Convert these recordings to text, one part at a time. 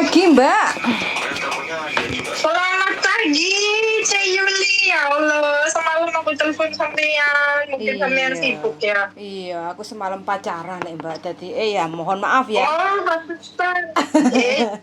pagi, Mbak. Selamat pagi, Cek Yuli. Ya Allah, semalam aku telepon sampean. Mungkin sampean Iya. sibuk ya. Iya, aku semalam pacaran nih, Mbak. Jadi, ya mohon maaf ya. Oh, pantesan.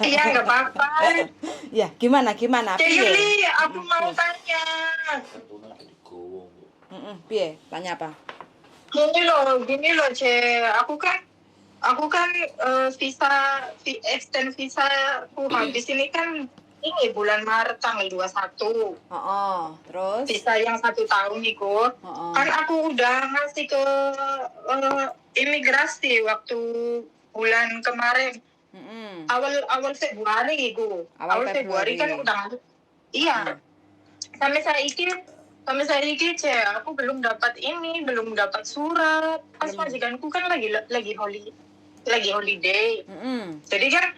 Iya, nggak apa-apa. Ya, gimana? Cek Piye? Yuli, aku mau Piye? tanya. Piye? Tanya apa? Gini loh, Cek. Aku kan extend visa aku habis ini kan ini bulan Maret tanggal 21. Terus? Visa yang 1 tahun itu. Kan aku udah ngasih ke imigrasi waktu bulan kemarin. Mm-mm. Awal Februari itu. Awal Februari kan Februari. udah ngasih. Iya. Sampai saya iki Cek, aku belum dapat surat. Pas majikanku kan lagi holiday. Jadi kan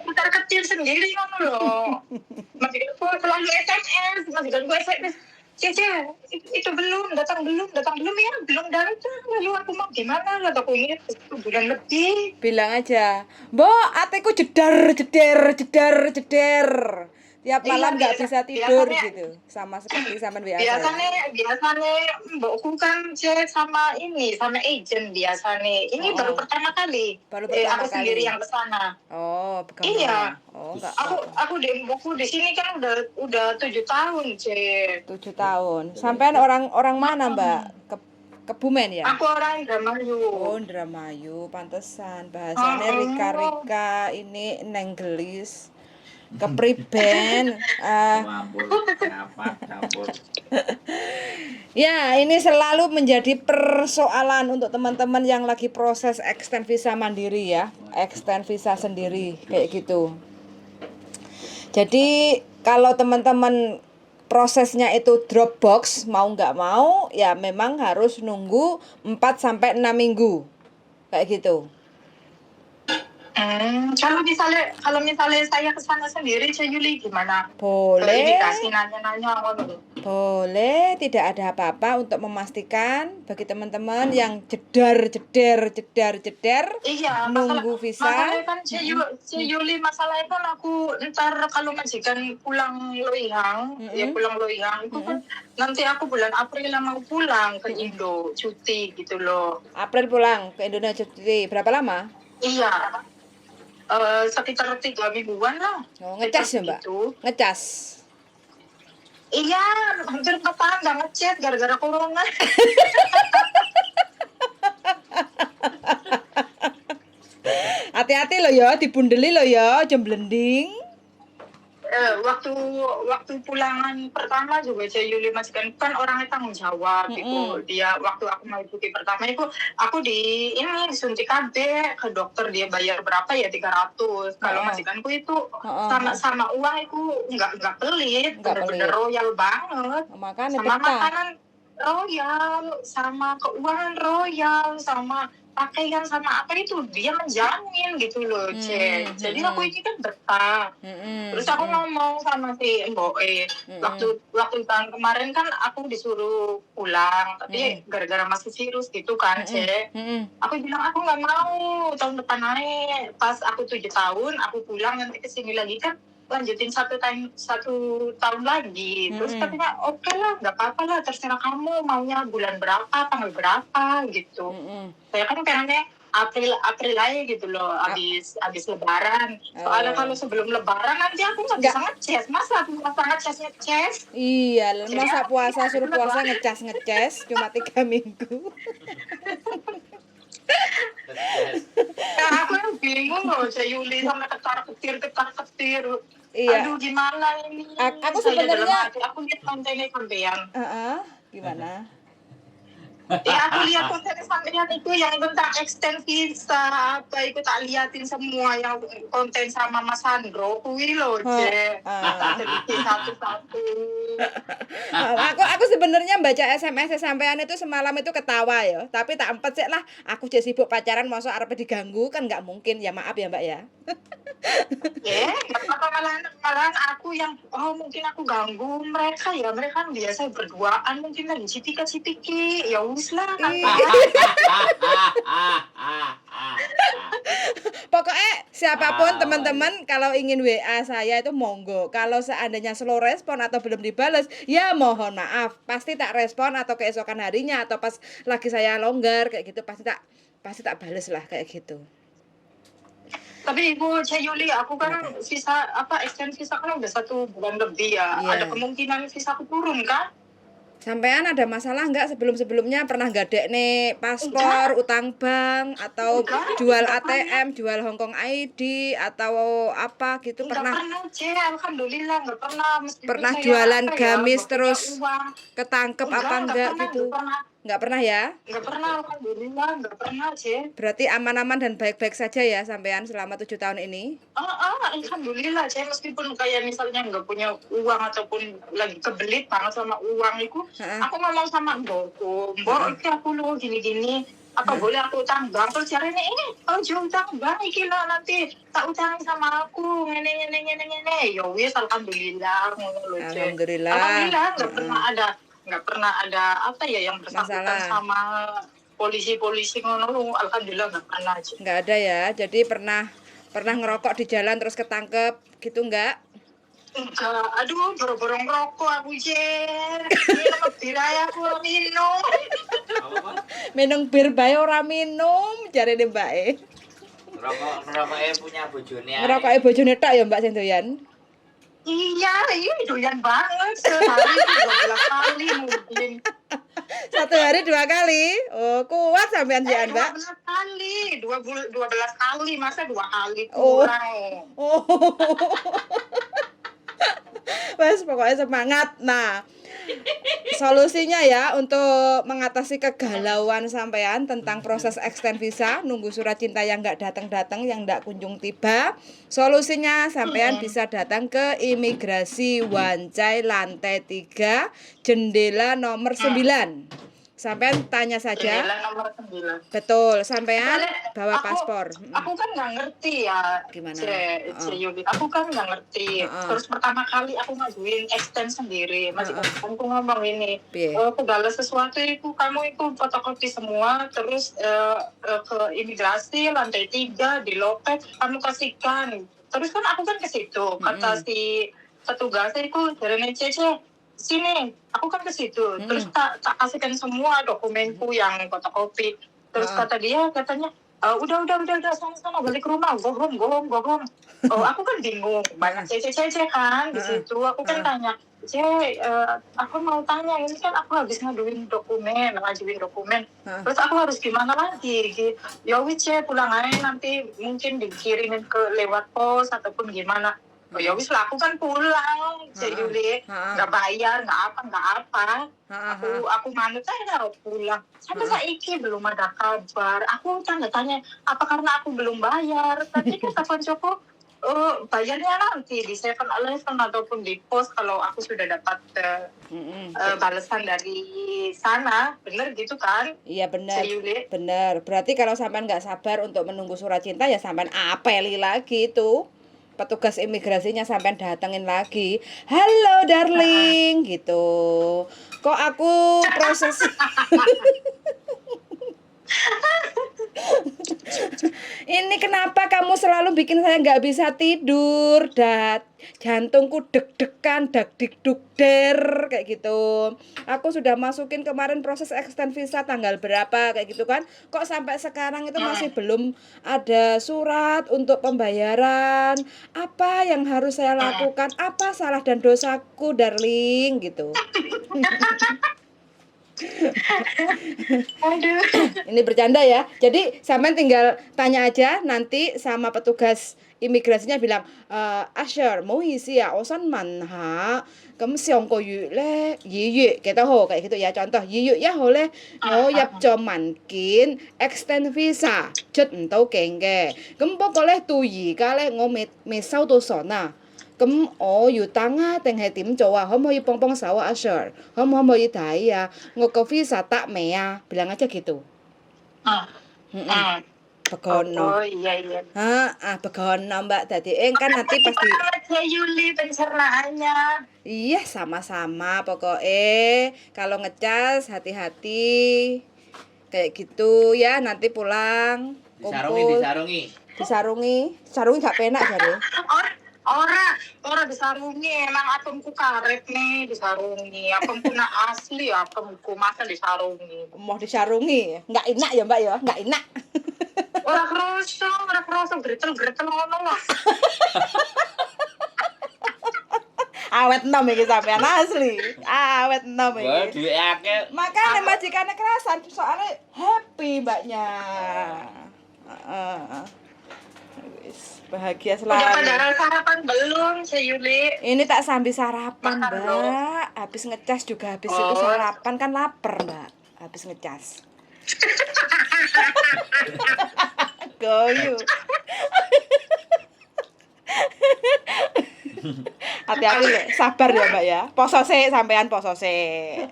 putar kecil sendiri kan loh. Majikanku selalu SMS. Cece, itu datang belum ya, belum datang. Lalu aku mau gimana? Kataku ini 1 bulan lebih. Bilang aja, Mbok, ateku jeder. Tiap malam nggak bisa tidur gitu. Sama seperti sama WA saya. Biasanya mbokku kan chat sama agent biasanya. Ini baru pertama kali. Aku sendiri yang kesana. Oh, iya. Oh, enggak. Aku mbokku di sini kan udah 7 tahun, Cek. 7 tahun. Sampean orang mana, Mbak? Kebumen ya? Aku orang Indramayu. Oh, Indramayu, pantesan bahasanya Rika ini nenggelis. Kepriben. Ya, ini selalu menjadi persoalan untuk teman-teman yang lagi proses extend visa mandiri ya, extend visa sendiri kayak gitu. Jadi kalau teman-teman prosesnya itu Dropbox mau nggak mau ya memang harus nunggu 4-6 minggu kayak gitu. Kalau misalnya saya kesana sendiri, Cek Yuli gimana? Boleh. Dikasih nanya-nanya Boleh, tidak ada apa-apa untuk memastikan bagi teman-teman yang jeder iya, nunggu visa. Masalahnya kan Cek Yuli, masalahnya kan aku ntar kalau majikan pulang Loihang, pulang Loihang itu kan nanti aku bulan April mau pulang ke Indo cuti gitu loh. April pulang ke Indonesia cuti berapa lama? Iya. Sekitar 3 mingguan lah. Oh, ngecas ya, Mbak? Gitu. Ngecas. Iya, hampir 4 tahun nggak ngechat gara-gara corona. Hati-hati lo ya, dibundeli lo ya, jam blending. Waktu pulangan pertama juga Cek Yuli majikan kan orangnya tanggung jawab gitu. Dia waktu aku mau cuti pertama itu aku disuntik KB ke dokter, dia bayar berapa ya 300. Kalau majikanku itu sama uang itu nggak pelit, bener-bener royal banget. Sama makanan royal, sama keuangan royal, sama pakaian sama apa itu dia menjamin gitu loh, Cek. Jadi aku ini kan betah. Terus aku ngomong sama si Mbok waktu tahun kemarin kan aku disuruh pulang, tapi gara-gara masih virus gitu kan, Cek. Aku bilang aku nggak mau tahun depan naik. Pas aku 7 tahun, aku pulang nanti kesini lagi kan lanjutin 1 tahun lagi. Terus katanya oke lah, nggak apa-apa lah, terserah kamu maunya bulan berapa, tanggal berapa gitu. Saya kan pengennya April aja gitu loh, abis Lebaran. Soalnya kalau sebelum Lebaran nanti aku nggak bisa ngecas. Masa ngecas? Iya, masa puasa suruh puasa ngecas cuma 3 minggu. Aku yang bingung loh, Cek Yuli, sama ketar-ketir. Iya. Aduh, gimana ini? Aku sebenarnya aku lihat kontennya sampean. Gimana? Ya aku lihat konten sampean itu yang tentang extend visa apa itu tak liatin semua yang konten sama Mas Sandro kuwi lho, Cek. Satu-satu. Aku sebenarnya baca SMS sampean itu semalam itu ketawa ya, tapi tak empet sih lah. Aku jadi sibuk pacaran masa arep diganggu kan nggak mungkin ya, maaf ya Mbak ya. Nggak apa-apa malahan aku yang mungkin aku ganggu mereka ya, mereka kan biasa berduaan mungkin lagi cipika-cipiki, ya wis lah kan. Pokoknya siapapun teman-teman kalau ingin WA saya itu monggo. Kalau seandainya slow respon atau belum dibales, ya mohon maaf. Pasti tak respon atau keesokan harinya atau pas lagi saya longgar kayak gitu pasti tak bales lah kayak gitu. Tapi Ibu Yuli, aku kan visa extend visa kan udah 1 bulan lebih ya. Iya. Ada kemungkinan visa aku turun kan? Sampean ada masalah nggak sebelum-sebelumnya pernah gadek nih paspor, utang bank atau jual ATM, jual Hongkong ID atau apa gitu pernah? Enggak pernah, Ce. Alhamdulillah enggak pernah. Meskipun Pernah saya, jualan nggak gamis punya terus uang. ketangkep apa enggak pernah, gitu? Nggak pernah ya? Enggak pernah, alhamdulillah enggak pernah, Ce. Berarti aman-aman dan baik-baik saja ya sampean selama 7 tahun ini? Alhamdulillah, Ce. Meskipun kayak misalnya enggak punya uang ataupun lagi kebelit banget sama uang itu, aku ngomong sama mbokku, "Mbok, iki aku lo gini-gini, apa boleh aku utang bank?" Terus caranya jual utang bank iki lo nanti tak utangi sama aku ngene. Ya wis alhamdulillah ngono lho, Ce. Alhamdulillah. Nggak pernah ada apa ya yang bersangkutan Masalah. sama polisi ngono lho. Alhamdulillah nggak pernah, Ce. Nggak ada ya. Jadi pernah ngerokok di jalan terus ketangkep gitu enggak? Enggak, aduh, boro-boro ngerokok aku, Jer. Minum bir aja aku ora minum. Minum bir bae ora minum, jarene mbake. Ngerokoknya punya bojone. Ngerokoke bojone tok ya Mbak sing doyan. Iya, doyan banget. Sehari 12 kali mungkin. Satu hari 2 kali. Oh, kuat sampean jian, Mbak. 12 kali. 12 kali, masa 2 kali Oh. kurang. Oh. Wes pokoknya semangat. Nah, solusinya ya untuk mengatasi kegalauan sampean tentang proses extend visa, nunggu surat cinta yang nggak datang-datang, yang nggak kunjung tiba. Solusinya sampean bisa datang ke imigrasi Wancai lantai 3, jendela nomor 9. Sampean tanya saja. Jendela nomor 9. Betul, sampean Soalnya bawa paspor. Aku kan nggak ngerti ya, Gimana? Ce Yuli. Aku kan nggak ngerti. Terus pertama kali aku ngajuin extend sendiri. Masih aku ngomong ini, segala sesuatu itu kamu itu fotokopi semua, terus ke imigrasi lantai 3 di Lopet kamu kasihkan. Terus kan aku kan ke situ, kata si petugasnya itu dari Cece, sini, aku kan ke situ. Terus tak kasihkan semua dokumenku yang fotokopi. Terus katanya, udah sana balik ke rumah, go home. Aku kan bingung, banyak cece kan di situ. Aku kan tanya, aku mau tanya, ini kan aku habis ngajuin dokumen. Terus aku harus gimana lagi? Ya wis, pulang aja, nanti mungkin dikirimin ke lewat pos ataupun gimana. Ya wis lah, aku kan pulang, Yuli, nggak bayar, nggak apa. Aku manut aja pulang. Sampai saiki belum ada kabar. Aku tanya, apa karena aku belum bayar? Tapi kata koncoku, bayarnya nanti di 7-Eleven ataupun di pos kalau aku sudah dapat balasan dari sana. Bener gitu kan? Iya benar. Berarti kalau sampean nggak sabar untuk menunggu surat cinta ya sampean apeli lagi itu. Petugas imigrasinya sampean datengin lagi. Halo darling gitu. Kok aku proses ini kenapa kamu selalu bikin saya nggak bisa tidur, jantungku deg-degan, dak-dik-duk-der kayak gitu. Aku sudah masukin kemarin proses extend visa tanggal berapa kayak gitu kan. Kok sampai sekarang itu masih belum ada surat untuk pembayaran. Apa yang harus saya lakukan? Apa salah dan dosaku, darling gitu. Aduh. Ini bercanda ya. Jadi sampean tinggal tanya aja nanti sama petugas imigrasinya bilang, Asher, mau isi ya, osan manha, kamu siang ko yu le, yiyu, kita ho kayak gitu ya. Contoh, yiyu ya ho le, yap cho mankin, extend visa, jet entau kenge, kamu boleh tu yi ka le, me sau do sona.咁我要等啊，定係點做啊？可唔可以幫手啊，阿 Sir？可唔可以睇啊？我個 visa 得未啊？bilang aja gitu. begono. Oh iya. Begono Mbak. Dadi kan nanti pasti Banget ya Yuli pencernaannya. iya sama-sama pokoknya kalau ngecas hati-hati kayak gitu ya nanti pulang kumpul Disarungi. sarungi gak penak jare. Ora disarungi, emang apemku karet nih disarungi. Apemku nak asli apemku masa disarungi. Mau disarungi nggak enak ya Mbak ya nggak enak. Ora kroso, gretel-gretel ngono lah. Awet enom iki sampean asli awet enom Wah, iki duit akeh. makanya majikannya kerasan soalnya happy mbaknya. Wis bahagia Udah pada selalu. sarapan belum, Yuli? Ini tak sambil sarapan, Makan Mbak. dong. Habis ngecas juga habis Oh. itu sarapan kan lapar, Mbak. Habis ngecas. Goyu. Hati-hati loh, sabar ya, Mbak ya. Poso sik sampean poso sik.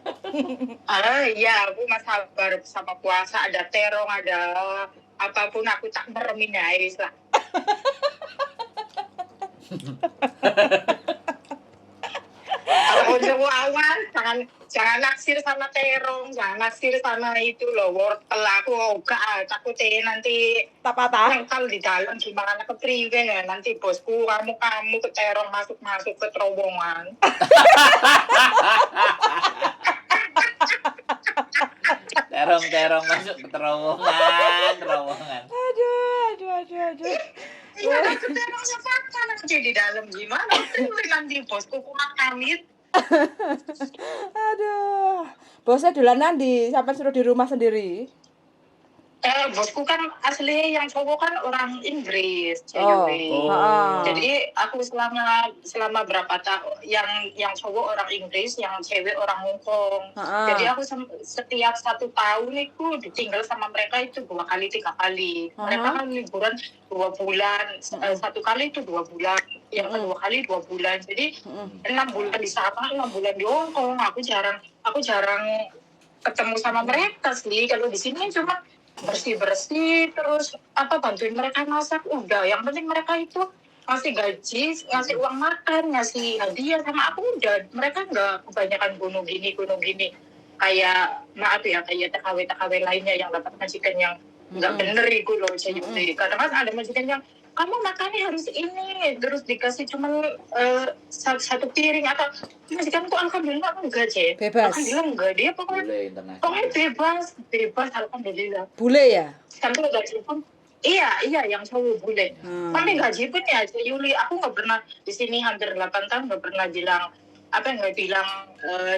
Iya, aku mas sabar sama puasa, ada terong, ada apapun aku tak meremin ya, wis lah. Kalau jawa awan, jangan naksir sama terong, jangan naksir sama itu loh, wortel aku enggak, takutnya nanti Tak patah. nengkal di dalam gimana kepriwe ya nanti bosku kamu ke terong masuk ke terowongan. Terong masuk ke terowongan. Aduh. Iya, ke terong siapa nanti di dalam gimana kepriwe nanti bosku kurang amit. Aduh. Bosnya dolanan di sampai suruh di rumah sendiri. Bosku kan asli yang cowok kan orang Inggris, Oh. Jadi aku selama berapa tahun yang cowok orang Inggris, yang cewek orang Hong Kong. Jadi aku setiap 1 tahun itu ditinggal sama mereka itu 2 kali 3 kali. Mereka kan liburan 2 bulan, 1 kali itu 2 bulan, yang kedua kali 2 bulan. Jadi 6 bulan di sana, 6 bulan di Hong Kong. Aku jarang ketemu sama mereka sih. Kalau di sini cuma bersih terus bantuin mereka masak udah, yang penting mereka itu ngasih gaji, ngasih uang makan, ngasih hadiah sama aku udah. Mereka nggak kebanyakan gunung gini kayak maaf ya kayak TKW lainnya yang dapat majikan yang nggak bener itu loh. Jadi kadang kan ada majikan yang kamu makannya harus ini terus dikasih cuma 1 piring atau majikan tuh alhamdulillah enggak sih. Bebas. Alhamdulillah enggak, dia pokoknya Boleh internasional. pokoknya bebas alhamdulillah. Bule ya? Sampai gaji pun iya yang cowok bule. Sampai gaji pun ya Yuli, aku nggak pernah di sini hampir 8 tahun nggak pernah bilang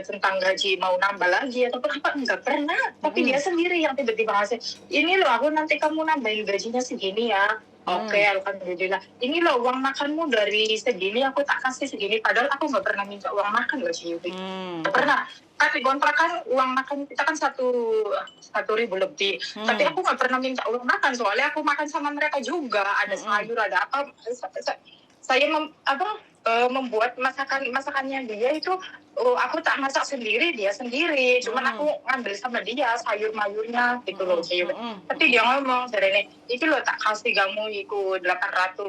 tentang gaji mau nambah lagi ataupun apa, nggak pernah. Tapi dia sendiri yang tiba-tiba ngasih, ini loh aku nanti kamu nambahin gajinya segini ya. Oke, alhamdulillah. Ini loh uang makanmu dari segini aku tak kasih segini. Padahal aku nggak pernah minta uang makan loh sih Yuli. Nggak pernah. Tapi kontrakan uang makan kita kan 1.000 lebih. Tapi aku nggak pernah minta uang makan soalnya aku makan sama mereka juga. Ada sayur, ada apa. Saya membuat masakannya dia itu aku tak masak sendiri, dia sendiri. Cuman aku ngambil sama dia sayur-mayurnya gitu loh. Tapi dia ngomong ini loh tak kasih kamu itu $800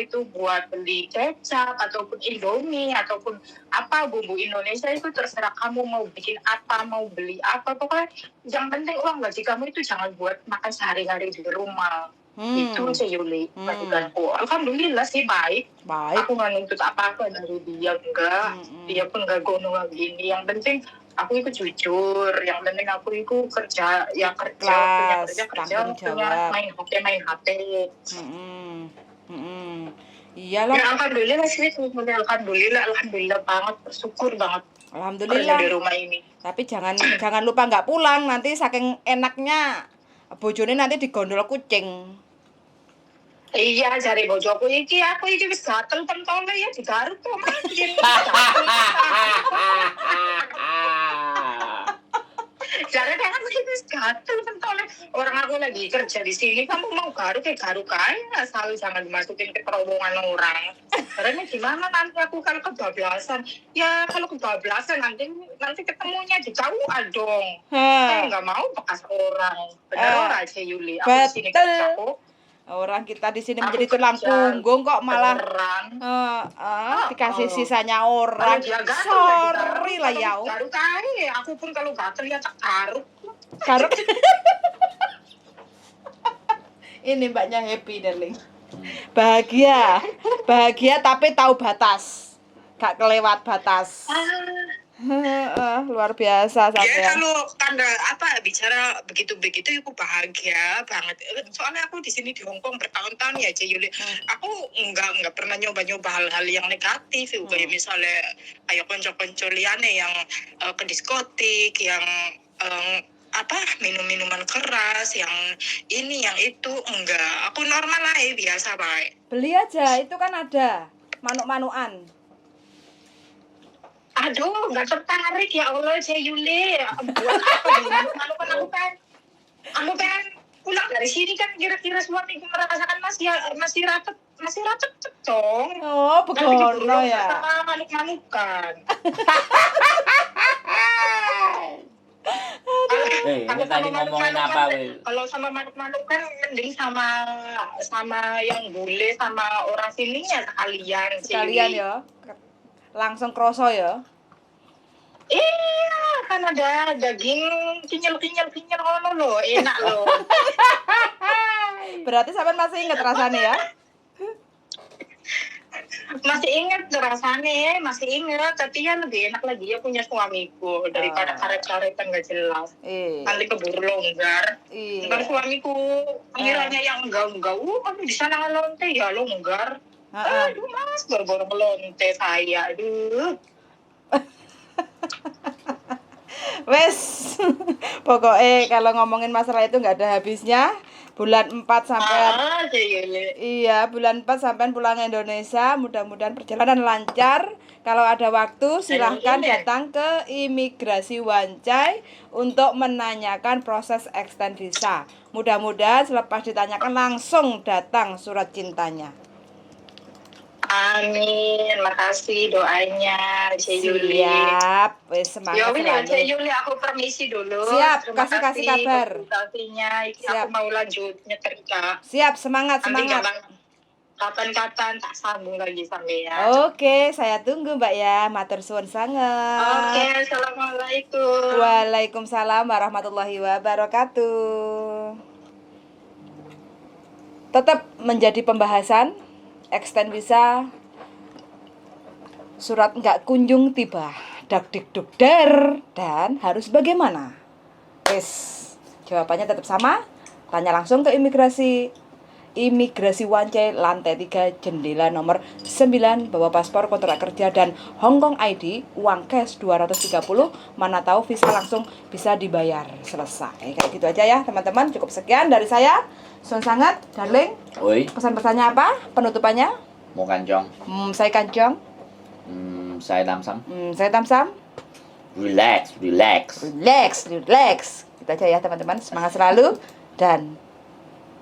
itu buat beli kecap ataupun Indomie ataupun apa bumbu Indonesia itu terserah kamu mau bikin apa, mau beli apa. Pokoknya yang penting uang gaji kamu itu jangan buat makan sehari-hari di rumah. Itu sih Yuli majikanku. Alhamdulillah sih baik. Aku nggak nuntut apa-apa dari dia, enggak. Dia pun nggak gonong gini. Yang penting aku itu jujur. Yang penting aku itu kerja punya main HP. Iyalah. Ya, alhamdulillah sih, alhamdulillah banget, bersyukur banget. Alhamdulillah. Kerja di rumah ini. Tapi jangan lupa nggak pulang, nanti saking enaknya bojone nanti digondol kucing. Iya, cari bojoku aku wis gatel pentole ya digaruk kok makin. Jare kan aku itu wis gatel pentolnya. Orang aku lagi kerja di sini, kamu mau garuk kayak garuk aja, asal jangan dimasukin ke terowongan orang. Karena gimana nanti aku kalau kebablasan? Ya kalau kebablasan nanti ketemunya di jauhan dong. Saya nggak mau bekas orang. Bener orang aja Yuli. Aku di sini betul. kerja kok. Orang kita di sini Aku menjadi tulang kerja punggung kok malah beneran. dikasih Oh. sisanya Kalau orang. dia gatel, Sorry lah ya. garuk aja. Aku pun kalau gatel ya tak garuk. Garuk. Ini mbaknya happy darling. Bahagia tapi tahu batas. Gak kelewat batas. Luar biasa Ya sampean. kalau tanda bicara begitu aku bahagia banget. Soalnya aku di sini di Hong Kong bertahun-tahun ya Yuli. Aku nggak pernah nyoba hal-hal yang negatif. Kayak misalnya kayak konco-konco liane yang ke diskotik, yang minum minuman keras, yang ini yang itu enggak. Aku normal lah biasa baik. Beli aja, itu kan ada manuk-manukan. Aduh, nggak tertarik ya Allah, Yuli. Buat apa nih? Aku kan pulang dari sini kan kira-kira suamiku merasakan masih ratet dong. Oh, begono ya. Sama manuk-manukan. Ini tadi ngomongin apa, Wil? Kalau sama manuk-manukan mending sama yang bule sama orang sininya Sekalian ya. Langsung kroso ya. Iya, kan ada daging kinyal ngono loh, enak loh. Berarti sampean masih inget rasanya ya? Masih ingat, tapi ya lebih enak lagi ya punya suamiku daripada karet-karetan nggak jelas. Nanti keburu longgar. Ntar suamiku panggilannya yang enggak, kamu di sana ngelonte ya longgar. Aduh mas, baru-baru ngelonte saya, aduh. Wes, pokoknya kalau ngomongin masalah itu nggak ada habisnya. Bulan 4 sampai bulan 4 sampai pulang Indonesia. Mudah-mudahan perjalanan lancar. Kalau ada waktu silahkan datang ke imigrasi Wancai untuk menanyakan proses extend visa. Mudah-mudahan selepas ditanyakan langsung datang surat cintanya. Amin, makasih doanya, Yuli. Siap, wes semangat selalu. Yuli, aku permisi dulu. Siap, kasih kabar. Siap. Aku mau lanjut nyetrika. Siap, semangat. Kapan-kapan tak sambung lagi sampai ya. Oke, saya tunggu Mbak ya. Matur suwun sangat. Oke, assalamualaikum. Waalaikumsalam warahmatullahi wabarakatuh. Tetap menjadi pembahasan extend visa, surat nggak kunjung tiba, dak-dik-duk-der, dan harus bagaimana? Jawabannya tetap sama. Tanya langsung ke imigrasi Wancai lantai 3 jendela nomor 9, bawa paspor, kontrak kerja dan Hong Kong ID, uang cash 230, mana tahu visa langsung bisa dibayar. Selesai. Kayak gitu aja ya teman-teman. Cukup sekian dari saya. Suwun sangat, darling. Oi, Pesan-pesannya apa? Penutupannya? mau kancong? Saya Kanjong. Saya Damsam. Saya Tamsam. Relax. Relax. Gitu aja ya teman-teman. Semangat selalu dan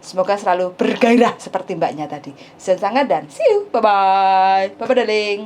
semoga selalu bergairah seperti mbaknya tadi. Suwun sangat dan see you. Bye-bye. Bye-bye darling.